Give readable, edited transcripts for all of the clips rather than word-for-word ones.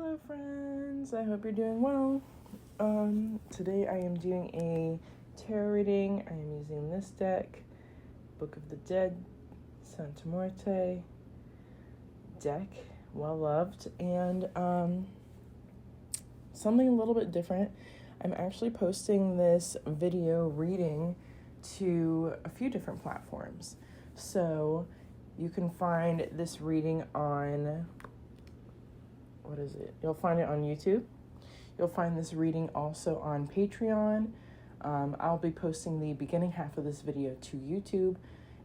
Hello friends, I hope you're doing well. Today I am doing a tarot reading. I am using this deck, Book of the Dead, Santa Muerte deck, well loved, and something a little bit different. I'm actually posting this video reading to a few different platforms. So you can find this reading on, you'll find it on YouTube. You'll find this reading also on Patreon. I'll be posting the beginning half of this video to YouTube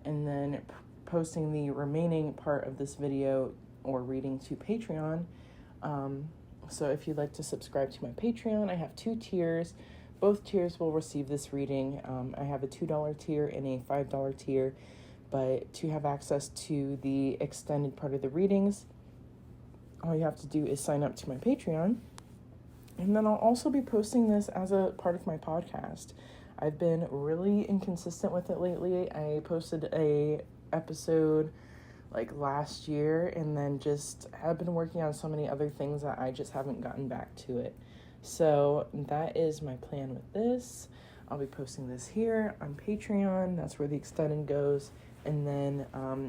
and then posting the remaining part of this video or reading to Patreon. So if you'd like to subscribe to my Patreon, I have 2 tiers. Both tiers will receive this reading. I have a $2 tier and a $5 tier, but to have access to the extended part of the readings, all you have to do is sign up to my Patreon. And then I'll also be posting this as a part of my podcast. I've been really inconsistent with it lately. I posted a episode last year and then just have been working on so many other things that I just haven't gotten back to it. So that is my plan with this. I'll be posting this here on Patreon. That's where the extended goes. And then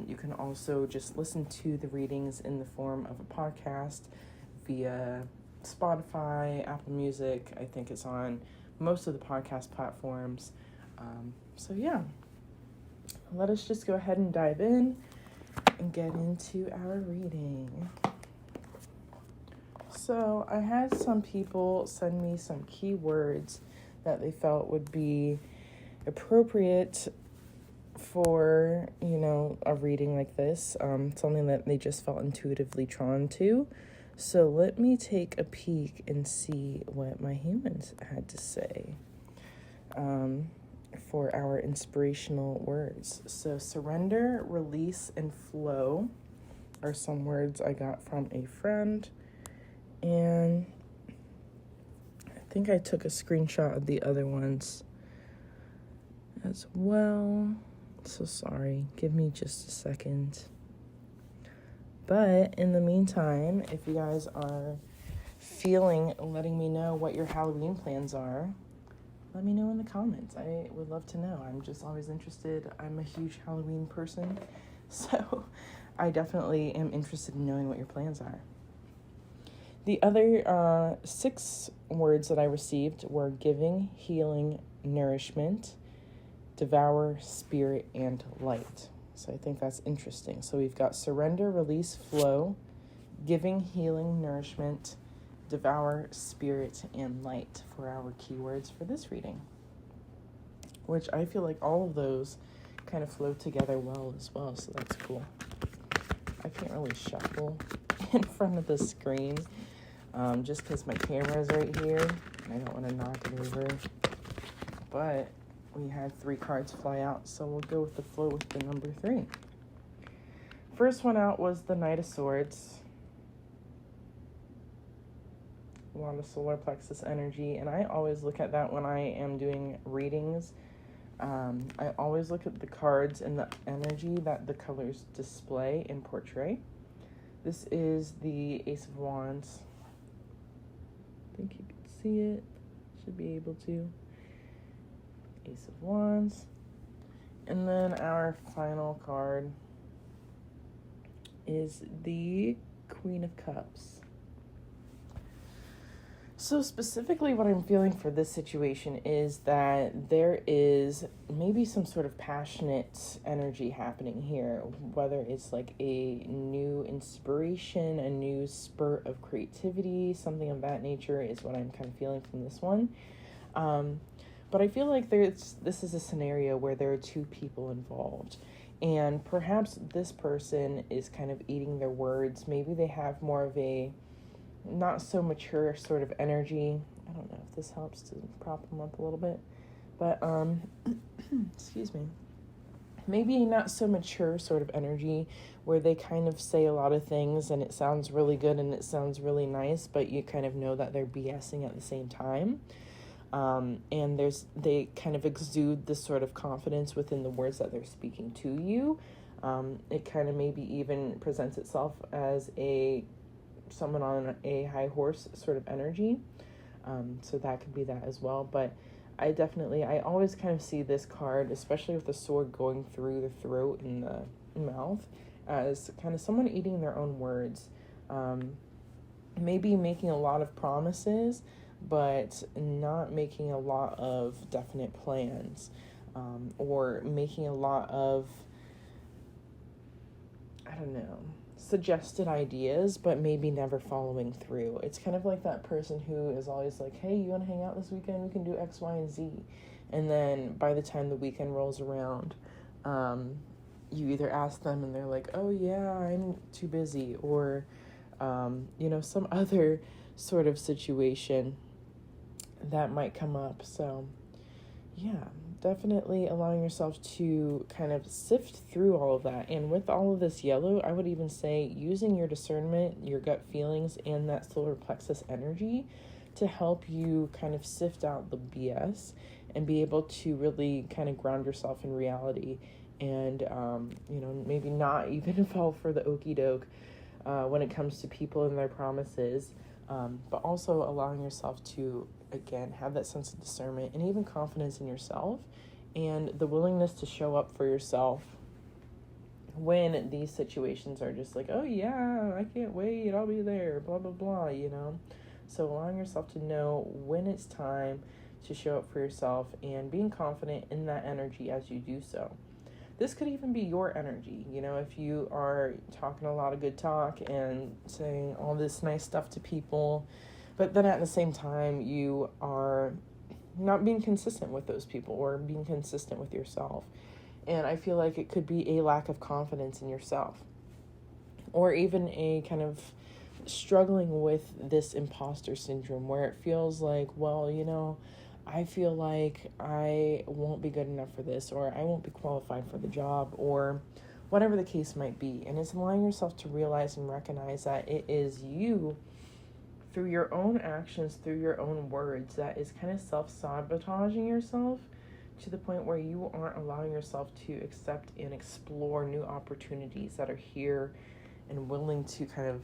you can also just listen to the readings in the form of a podcast via Spotify, Apple Music. I think it's on most of the podcast platforms. So yeah, let us just go ahead and dive in and get into our reading. So I had some people send me some keywords that they felt would be appropriate for, a reading like this, something that they just felt intuitively drawn to. So let me take a peek and see what my humans had to say for our inspirational words. So surrender, release, and flow are some words I got from a friend. And I think I took a screenshot of the other ones as well. So sorry, give me just a second. But in the meantime, if you guys are letting me know what your Halloween plans are, let me know in the comments. I would love to know. I'm just always interested. I'm a huge Halloween person, so I definitely am interested in knowing what your plans are. The other 6 words that I received were giving, healing, nourishment, devour, spirit, and light. So I think that's interesting. So we've got surrender, release, flow, giving, healing, nourishment, devour, spirit, and light for our keywords for this reading, which I feel like all of those kind of flow together well as well. So that's cool. I can't really shuffle in front of the screen just because my camera is right here. I don't want to knock it over. But we had 3 cards fly out, so we'll go with the flow with the number 3. First one out was the Knight of Swords. A lot of solar plexus energy, and I always look at that when I am doing readings. I always look at the cards and the energy that the colors display and portray. This is the Ace of Wands. I think you can see it. Should be able to. Ace of Wands. And then our final card is the Queen of Cups. So specifically what I'm feeling for this situation is that there is maybe some sort of passionate energy happening here, whether it's like a new inspiration, a new spurt of creativity, something of that nature is what I'm kind of feeling from this one. But I feel like this is a scenario where there are 2 people involved, and perhaps this person is kind of eating their words. Maybe they have more of a not so mature sort of energy. I don't know if this helps to prop them up a little bit, but excuse me. Maybe a not so mature sort of energy where they kind of say a lot of things and it sounds really good and it sounds really nice, but you kind of know that they're BSing at the same time. And they kind of exude this sort of confidence within the words that they're speaking to you. It kind of maybe even presents itself as a someone on a high horse sort of energy. So that could be that as well. But I always kind of see this card, especially with the sword going through the throat and the mouth, as kind of someone eating their own words. Maybe making a lot of promises, but not making a lot of definite plans, or making a lot of, I don't know, suggested ideas, but maybe never following through. It's kind of like that person who is always like, hey, you want to hang out this weekend? We can do X, Y, and Z. And then by the time the weekend rolls around, you either ask them and they're like, oh yeah, I'm too busy, or, some other sort of situation that might come up. So yeah, definitely allowing yourself to kind of sift through all of that. And with all of this yellow, I would even say using your discernment, your gut feelings, and that solar plexus energy to help you kind of sift out the BS and be able to really kind of ground yourself in reality, and maybe not even fall for the okie doke when it comes to people and their promises, but also allowing yourself to, again, have that sense of discernment and even confidence in yourself, and the willingness to show up for yourself when these situations are just like, oh yeah, I can't wait, I'll be there, blah, blah, blah, So allowing yourself to know when it's time to show up for yourself and being confident in that energy as you do so. This could even be your energy, if you are talking a lot of good talk and saying all this nice stuff to people, but then at the same time, you are not being consistent with those people or being consistent with yourself. And I feel like it could be a lack of confidence in yourself, or even a kind of struggling with this imposter syndrome where it feels like, well, I feel like I won't be good enough for this, or I won't be qualified for the job, or whatever the case might be. And it's allowing yourself to realize and recognize that it is you, through your own actions, through your own words, that is kind of self-sabotaging yourself to the point where you aren't allowing yourself to accept and explore new opportunities that are here and willing to kind of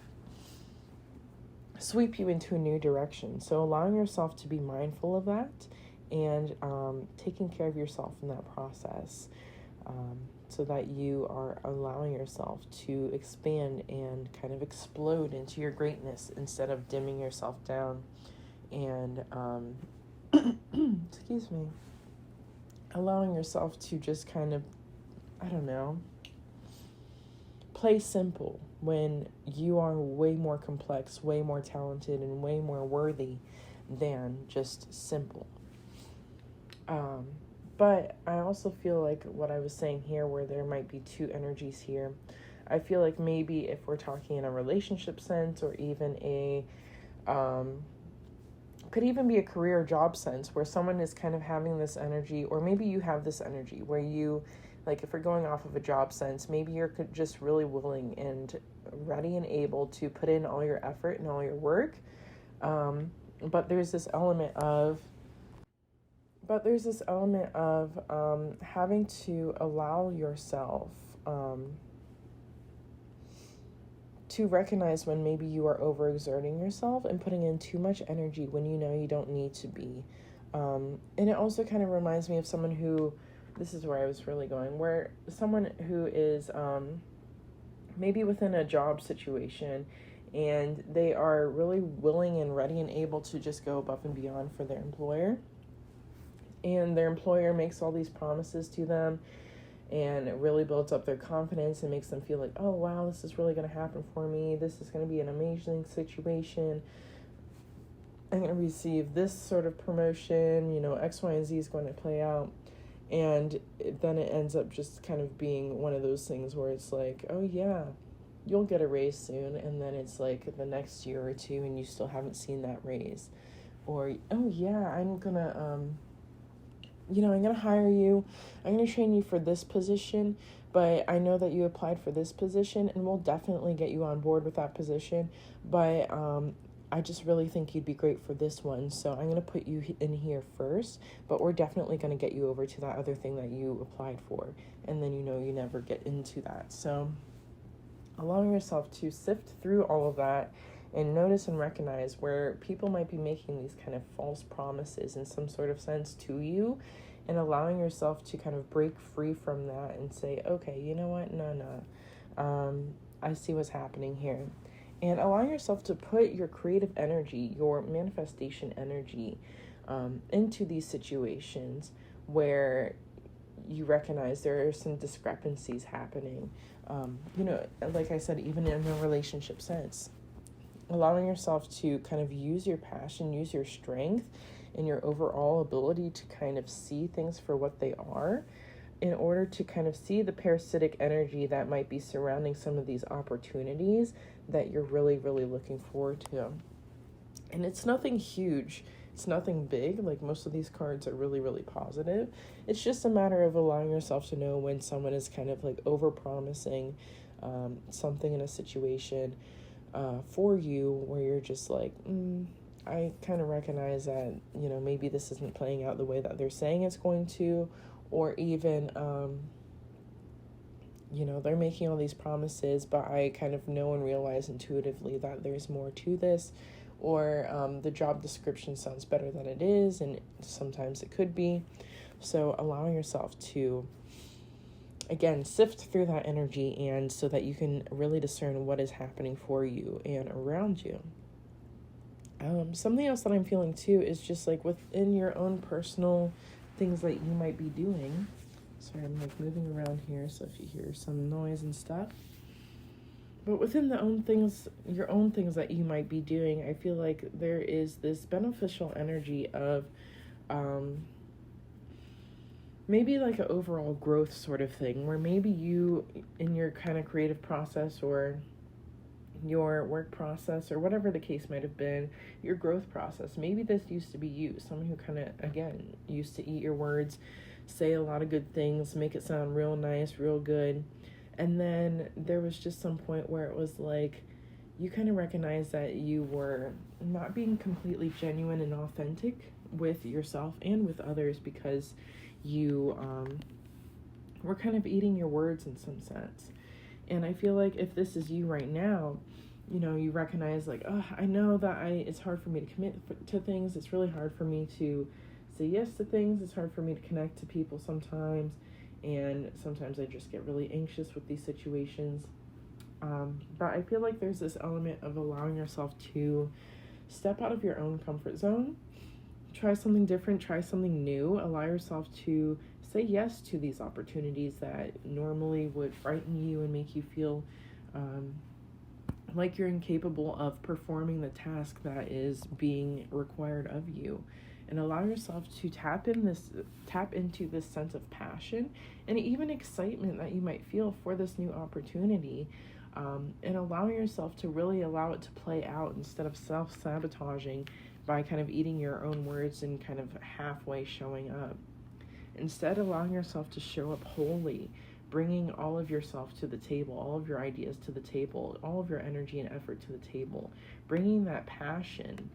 sweep you into a new direction. So allowing yourself to be mindful of that, and taking care of yourself in that process, so that you are allowing yourself to expand and kind of explode into your greatness instead of dimming yourself down and excuse me, allowing yourself to just kind of, I don't know, play simple when you are way more complex, way more talented, and way more worthy than just simple. But I also feel like what I was saying here, where there might be two energies here, I feel like maybe if we're talking in a relationship sense, or even could even be a career or job sense, where someone is kind of having this energy, or maybe you have this energy where you, like if we're going off of a job sense, maybe you're just really willing and ready and able to put in all your effort and all your work. But there's this element of having to allow yourself to recognize when maybe you are overexerting yourself and putting in too much energy when you know you don't need to be. And it also kind of reminds me of someone who, this is where I was really going, where someone who is maybe within a job situation, and they are really willing and ready and able to just go above and beyond for their employer. And their employer makes all these promises to them, and it really builds up their confidence and makes them feel like, oh, wow, this is really going to happen for me. This is going to be an amazing situation. I'm going to receive this sort of promotion, X, Y, and Z is going to play out. And then it ends up just kind of being one of those things where it's like, oh, yeah, you'll get a raise soon. And then it's like the next year or two and you still haven't seen that raise. Or, oh, yeah, I'm going to hire you. I'm going to train you for this position, but I know that you applied for this position, and we'll definitely get you on board with that position. But I just really think you'd be great for this one, so I'm going to put you in here first, but we're definitely going to get you over to that other thing that you applied for, and then you never get into that. So allowing yourself to sift through all of that and notice and recognize where people might be making these kind of false promises in some sort of sense to you, and allowing yourself to kind of break free from that and say, okay, you know what? No. I see what's happening here. And allowing yourself to put your creative energy, your manifestation energy, into these situations where you recognize there are some discrepancies happening. Like I said, even in a relationship sense, allowing yourself to kind of use your passion, use your strength, and your overall ability to kind of see things for what they are, in order to kind of see the parasitic energy that might be surrounding some of these opportunities that you're really, really looking forward to. And it's nothing huge. It's nothing big. Like, most of these cards are really, really positive. It's just a matter of allowing yourself to know when someone is kind of like over-promising something in a situation for you, where you're just like, I kind of recognize that, maybe this isn't playing out the way that they're saying it's going to, or even, they're making all these promises, but I kind of know and realize intuitively that there's more to this, or the job description sounds better than it is, and sometimes it could be. So allowing yourself to, again, sift through that energy, and so that you can really discern what is happening for you and around you. Something else that I'm feeling too is just like within your own personal things that you might be doing. Sorry, I'm like moving around here, so if you hear some noise and stuff. But within your own things that you might be doing, I feel like there is this beneficial energy of maybe like an overall growth sort of thing, where maybe you, in your kind of creative process or your work process or whatever the case might have been, your growth process, maybe this used to be you, someone who kind of, again, used to eat your words, say a lot of good things, make it sound real nice, real good, and then there was just some point where it was like you kind of recognized that you were not being completely genuine and authentic with yourself and with others, because you were kind of eating your words in some sense. And I feel like if this is you right now, you recognize like, oh, I know that it's hard for me to commit to things. It's really hard for me to say yes to things. It's hard for me to connect to people sometimes. And sometimes I just get really anxious with these situations. But I feel like there's this element of allowing yourself to step out of your own comfort zone, try something different, try something new, allow yourself to say yes to these opportunities that normally would frighten you and make you feel like you're incapable of performing the task that is being required of you, and allow yourself to tap into this sense of passion and even excitement that you might feel for this new opportunity, and allowing yourself to really allow it to play out instead of self-sabotaging by kind of eating your own words and kind of halfway showing up. Instead, allowing yourself to show up wholly, bringing all of yourself to the table, all of your ideas to the table, all of your energy and effort to the table, bringing that passion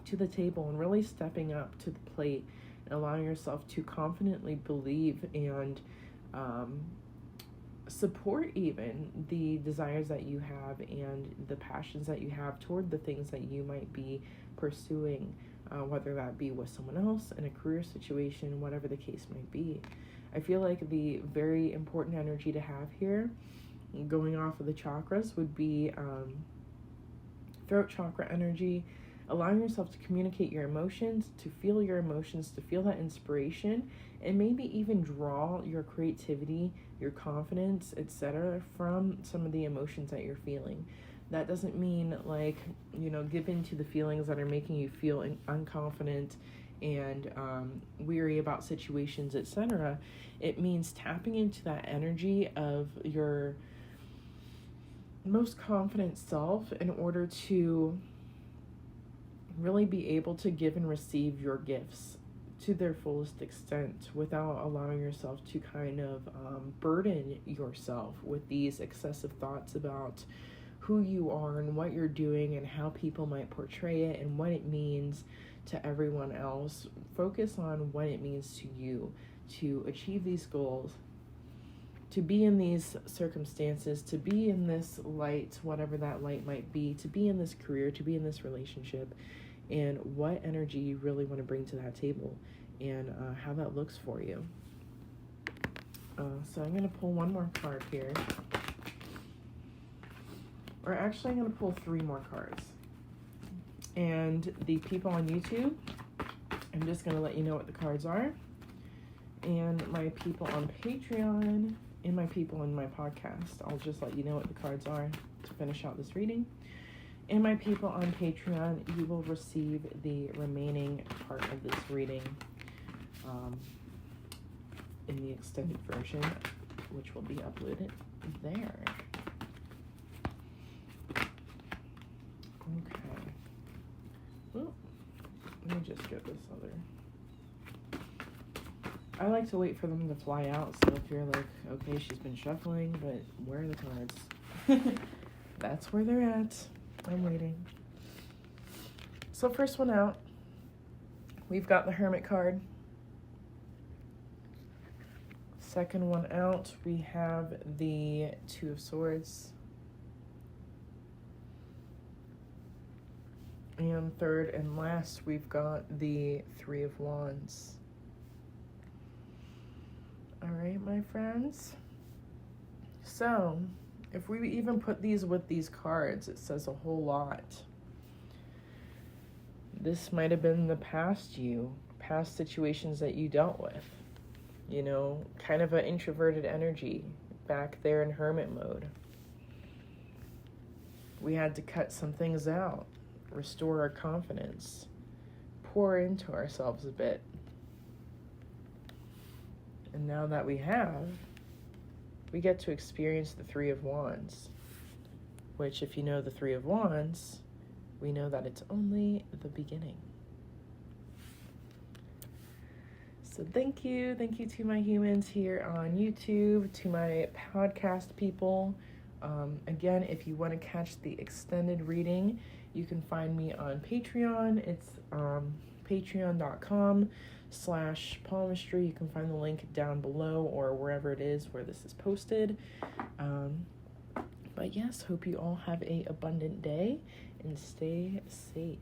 to the table, and really stepping up to the plate and allowing yourself to confidently believe and support even the desires that you have and the passions that you have toward the things that you might be pursuing, whether that be with someone else, in a career situation, whatever the case might be. I feel like the very important energy to have here, going off of the chakras, would be throat chakra energy, allowing yourself to communicate your emotions, to feel your emotions, to feel that inspiration, and maybe even draw your creativity, your confidence, etc. from some of the emotions that you're feeling. That doesn't mean like, give in to the feelings that are making you feel unconfident and weary about situations, etc. It means tapping into that energy of your most confident self in order to really be able to give and receive your gifts to their fullest extent, without allowing yourself to kind of burden yourself with these excessive thoughts about who you are and what you're doing and how people might portray it and what it means to everyone else. Focus on what it means to you to achieve these goals to be in these circumstances, to be in this light, whatever that light might be, to be in this career, to be in this relationship, and what energy you really want to bring to that table, and how that looks for you. So I'm going to pull one more card here. Or actually, I'm going to pull 3 more cards. And the people on YouTube, I'm just going to let you know what the cards are. And my people on Patreon and my people in my podcast, I'll just let you know what the cards are to finish out this reading. And my people on Patreon, you will receive the remaining part of this reading in the extended version, which will be uploaded there. Okay. Well, let me just get this other. I like to wait for them to fly out, so if you're like, okay, she's been shuffling, but where are the cards? That's where they're at. I'm waiting. So first one out, we've got the Hermit card. Second one out, we have the 2 of Swords. And third and last, we've got the 3 of Wands. All right, my friends. So, if we even put these with these cards, it says a whole lot. This might have been the past you, past situations that you dealt with. You know, kind of an introverted energy back there in hermit mode. We had to cut some things out, restore our confidence, pour into ourselves a bit. And now that we have, we get to experience the 3 of Wands, which, if you know the 3 of Wands, we know that it's only the beginning. So thank you to my humans here on YouTube, to my podcast people. Again, if you want to catch the extended reading, you can find me on Patreon. It's patreon.com/palmistry. You can find the link down below or wherever it is where this is posted. But yes, hope you all have a abundant day and stay safe.